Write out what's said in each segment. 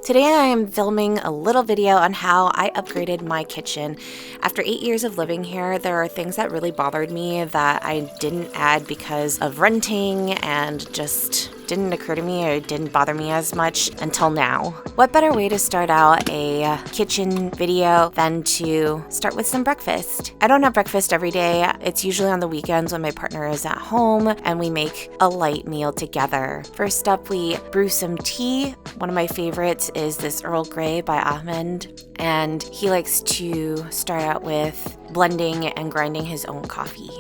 Today I am filming a little video on how I upgraded my kitchen. After 8 years of living here, there are things that really bothered me that I didn't add because of renting and just didn't occur to me or didn't bother me as much until now. What better way to start out a kitchen video than to start with some breakfast? I don't have breakfast every day. It's usually on the weekends when my partner is at home and we make a light meal together. First up, we brew some tea. One of my favorites is this Earl Grey by Ahmed, and he likes to start out with blending and grinding his own coffee.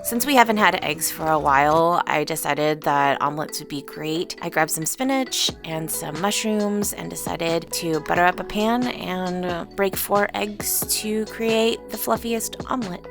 Since we haven't had eggs for a while, I decided that omelets would be great. I grabbed some spinach and some mushrooms and decided to butter up a pan and break 4 eggs to create the fluffiest omelet.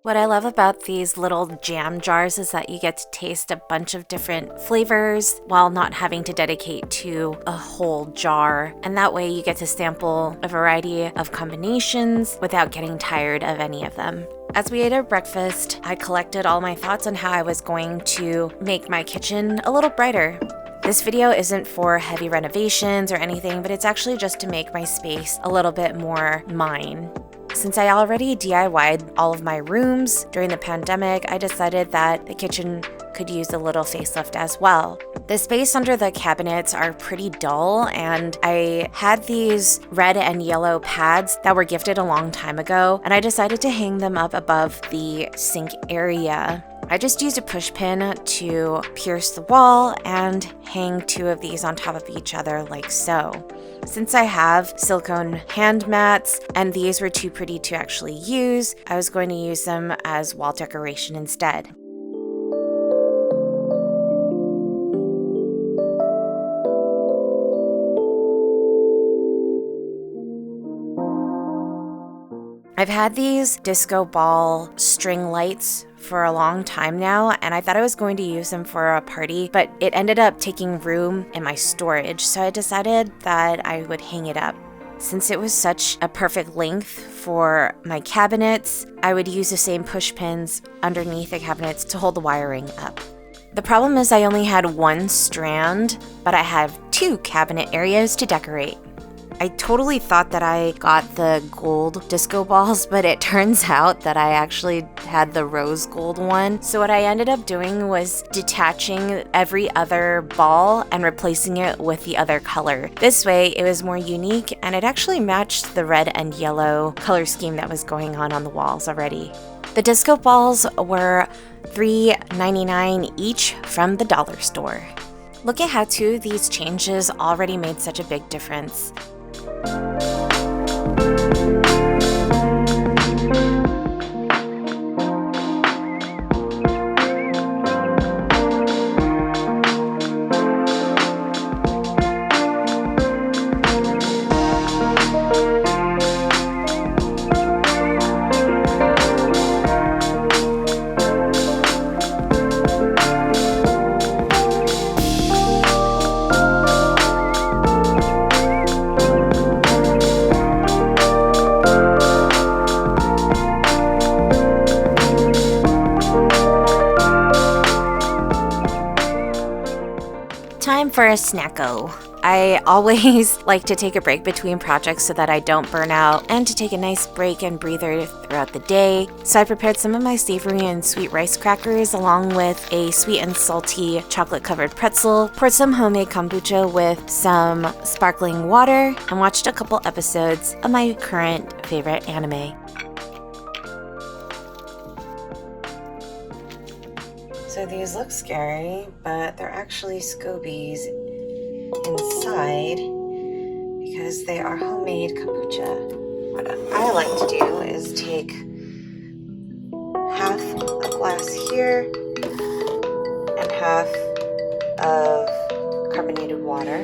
What I love about these little jam jars is that you get to taste a bunch of different flavors while not having to dedicate to a whole jar. And that way you get to sample a variety of combinations without getting tired of any of them. As we ate our breakfast, I collected all my thoughts on how I was going to make my kitchen a little brighter. This video isn't for heavy renovations or anything, but it's actually just to make my space a little bit more mine. Since I already DIY'd all of my rooms during the pandemic, I decided that the kitchen could use a little facelift as well. The space under the cabinets are pretty dull, and I had these red and yellow pads that were gifted a long time ago, and I decided to hang them up above the sink area. I just used a push pin to pierce the wall and hang 2 of these on top of each other like so. Since I have silicone hand mats and these were too pretty to actually use, I was going to use them as wall decoration instead. I've had these disco ball string lights for a long time now, and I thought I was going to use them for a party, but it ended up taking room in my storage, so I decided that I would hang it up. Since it was such a perfect length for my cabinets, I would use the same push pins underneath the cabinets to hold the wiring up. The problem is I only had one strand, but I have 2 cabinet areas to decorate. I totally thought that I got the gold disco balls, but it turns out that I actually had the rose gold one. So what I ended up doing was detaching every other ball and replacing it with the other color. This way it was more unique, and it actually matched the red and yellow color scheme that was going on the walls already. The disco balls were $3.99 each from the dollar store. Look at how 2 of these changes already made such a big difference. Time for a snacko. I always like to take a break between projects so that I don't burn out and to take a nice break and breather throughout the day. So I prepared some of my savory and sweet rice crackers along with a sweet and salty chocolate covered pretzel, poured some homemade kombucha with some sparkling water, and watched a couple episodes of my current favorite anime. So these look scary, but they're actually scobies inside because they are homemade kombucha. What I like to do is take half a glass here and half of carbonated water.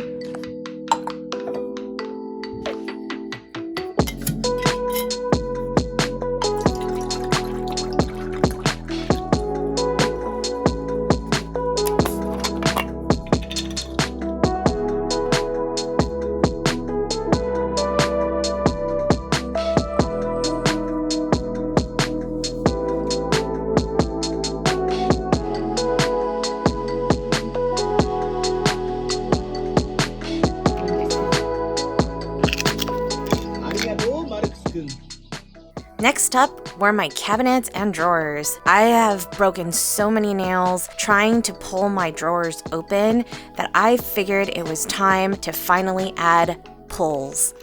Next up were my cabinets and drawers. I have broken so many nails trying to pull my drawers open that I figured it was time to finally add pulls.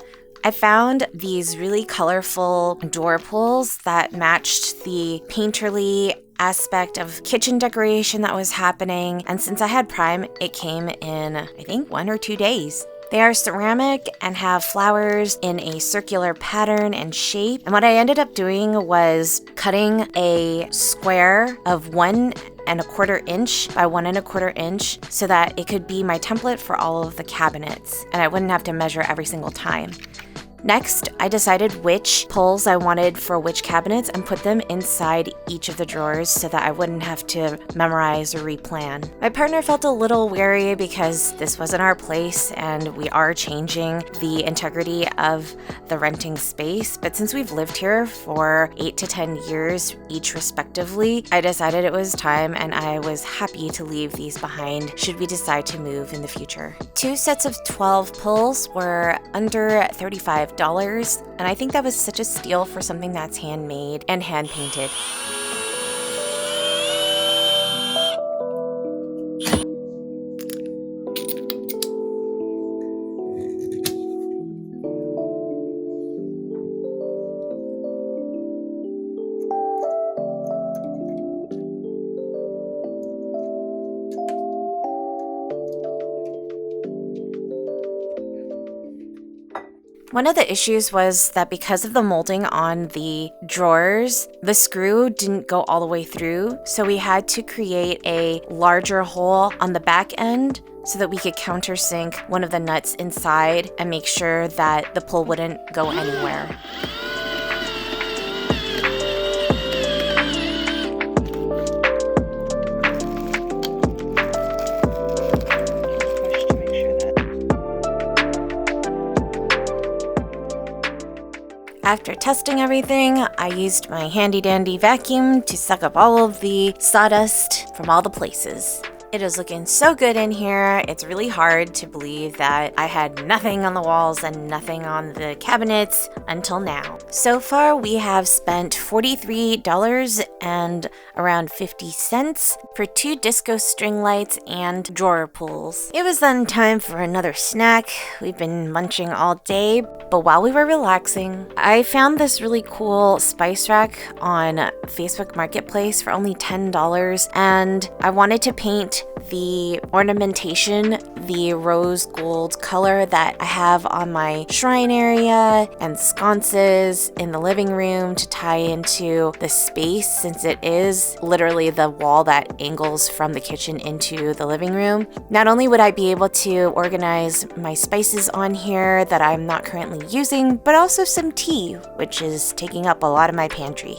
I found these really colorful door pulls that matched the painterly aspect of kitchen decoration that was happening, and since I had Prime, it came in, I think, 1 or 2 days. They are ceramic and have flowers in a circular pattern and shape. And what I ended up doing was cutting a square of 1¼ inch by 1¼ inch so that it could be my template for all of the cabinets and I wouldn't have to measure every single time. Next, I decided which pulls I wanted for which cabinets and put them inside each of the drawers so that I wouldn't have to memorize or replan. My partner felt a little wary because this wasn't our place and we are changing the integrity of the renting space, but since we've lived here for 8 to 10 years each respectively, I decided it was time and I was happy to leave these behind should we decide to move in the future. 2 sets of 12 pulls were under $35, and I think that was such a steal for something that's handmade and hand painted. One of the issues was that because of the molding on the drawers, the screw didn't go all the way through, so we had to create a larger hole on the back end so that we could countersink one of the nuts inside and make sure that the pull wouldn't go anywhere. After testing everything, I used my handy dandy vacuum to suck up all of the sawdust from all the places. It is looking so good in here. It's really hard to believe that I had nothing on the walls and nothing on the cabinets until now. So far, we have spent $43 and around 50 cents for 2 disco string lights and drawer pulls. It was then time for another snack. We've been munching all day, but while we were relaxing, I found this really cool spice rack on Facebook Marketplace for only $10, and I wanted to paint the ornamentation, the rose gold color that I have on my shrine area and sconces in the living room to tie into the space, since it is literally the wall that angles from the kitchen into the living room. Not only would I be able to organize my spices on here that I'm not currently using, but also some tea, which is taking up a lot of my pantry.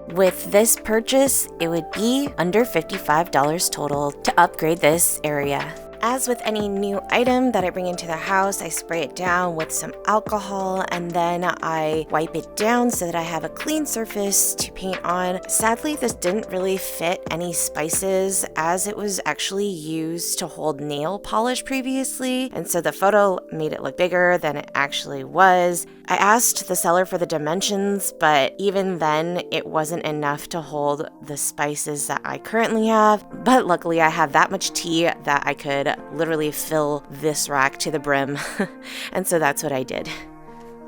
With this purchase, it would be under $55 total to upgrade this area. As with any new item that I bring into the house, I spray it down with some alcohol and then I wipe it down so that I have a clean surface to paint on. Sadly, this didn't really fit any spices as it was actually used to hold nail polish previously, and so the photo made it look bigger than it actually was. I asked the seller for the dimensions, but even then it wasn't enough to hold the spices that I currently have. But luckily I have that much tea that I could literally fill this rack to the brim. And so that's what I did.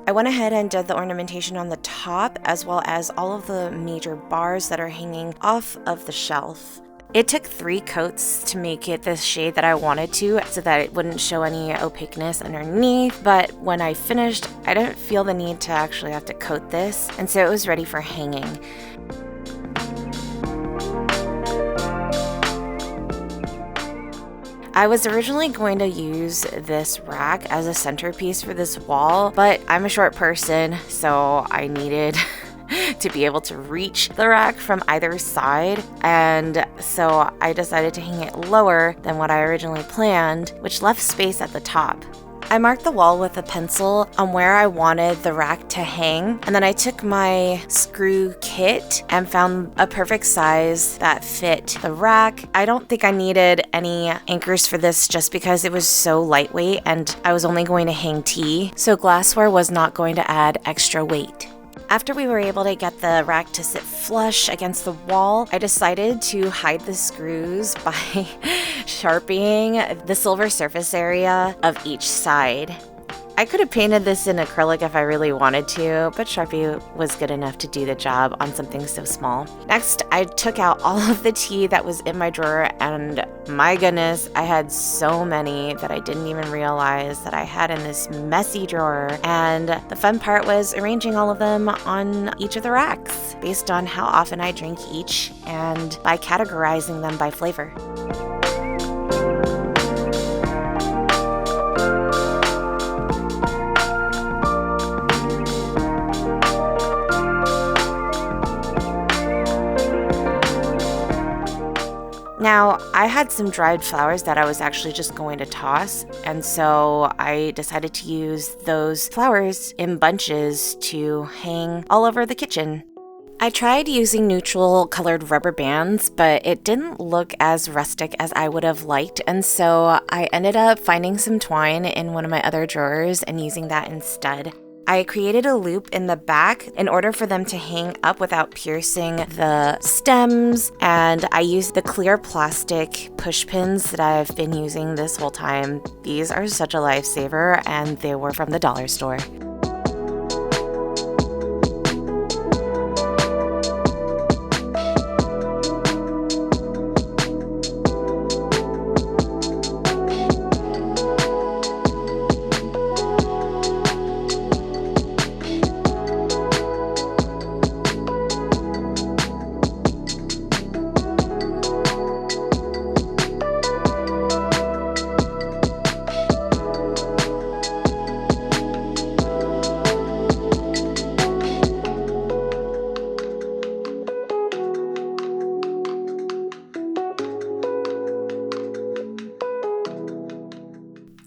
I went ahead and did the ornamentation on the top, as well as all of the major bars that are hanging off of the shelf. It took 3 coats to make it the shade that I wanted to, so that it wouldn't show any opaqueness underneath, but when I finished, I didn't feel the need to actually have to coat this, and so it was ready for hanging. I was originally going to use this rack as a centerpiece for this wall, but I'm a short person, so I needed to be able to reach the rack from either side, and so I decided to hang it lower than what I originally planned, which left space at the top. I marked the wall with a pencil on where I wanted the rack to hang, and then I took my screw kit and found a perfect size that fit the rack. I don't think I needed any anchors for this just because it was so lightweight and I was only going to hang tea, so glassware was not going to add extra weight. After we were able to get the rack to sit flush against the wall, I decided to hide the screws by sharpieing the silver surface area of each side. I could have painted this in acrylic if I really wanted to, but Sharpie was good enough to do the job on something so small. Next, I took out all of the tea that was in my drawer, and my goodness, I had so many that I didn't even realize that I had in this messy drawer. And the fun part was arranging all of them on each of the racks based on how often I drink each and by categorizing them by flavor. Now, I had some dried flowers that I was actually just going to toss, and so I decided to use those flowers in bunches to hang all over the kitchen. I tried using neutral colored rubber bands, but it didn't look as rustic as I would have liked, and so I ended up finding some twine in one of my other drawers and using that instead. I created a loop in the back in order for them to hang up without piercing the stems, and I used the clear plastic push pins that I've been using this whole time. These are such a lifesaver, and they were from the dollar store.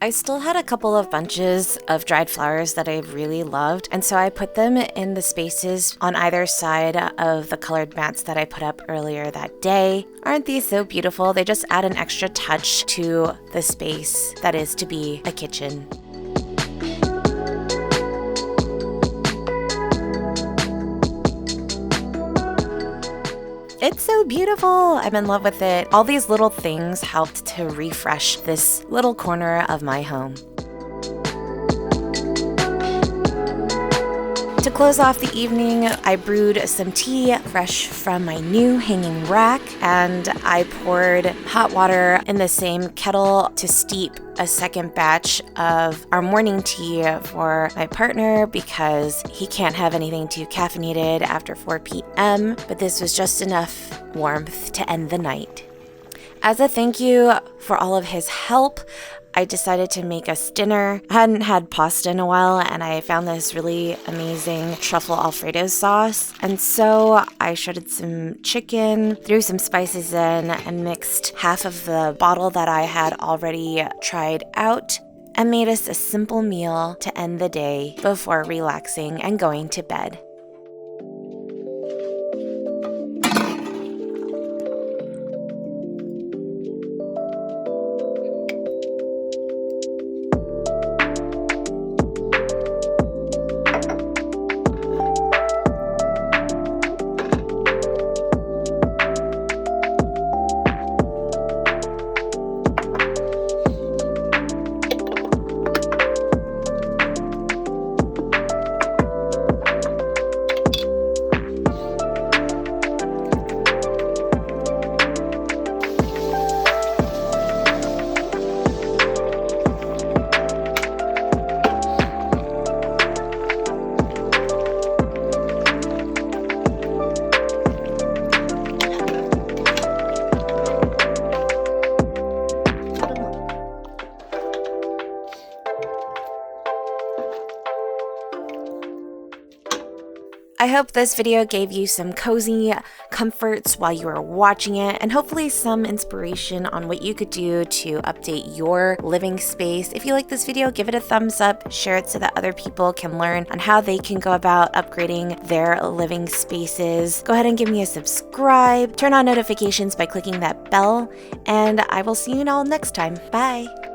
I still had a couple of bunches of dried flowers that I really loved, and so I put them in the spaces on either side of the colored mats that I put up earlier that day. Aren't these so beautiful? They just add an extra touch to the space that is to be a kitchen. It's so beautiful. I'm in love with it. All these little things helped to refresh this little corner of my home. To close off the evening, I brewed some tea fresh from my new hanging rack, and I poured hot water in the same kettle to steep a second batch of our morning tea for my partner because he can't have anything too caffeinated after 4 p.m., but this was just enough warmth to end the night. As a thank you for all of his help, I decided to make us dinner. I hadn't had pasta in a while, and I found this really amazing truffle Alfredo sauce. And so I shredded some chicken, threw some spices in, and mixed half of the bottle that I had already tried out, and made us a simple meal to end the day before relaxing and going to bed. I hope this video gave you some cozy comforts while you were watching it, and hopefully some inspiration on what you could do to update your living space. If you like this video, give it a thumbs up, share it so that other people can learn on how they can go about upgrading their living spaces. Go ahead and give me a subscribe, turn on notifications by clicking that bell, and I will see you all next time. Bye!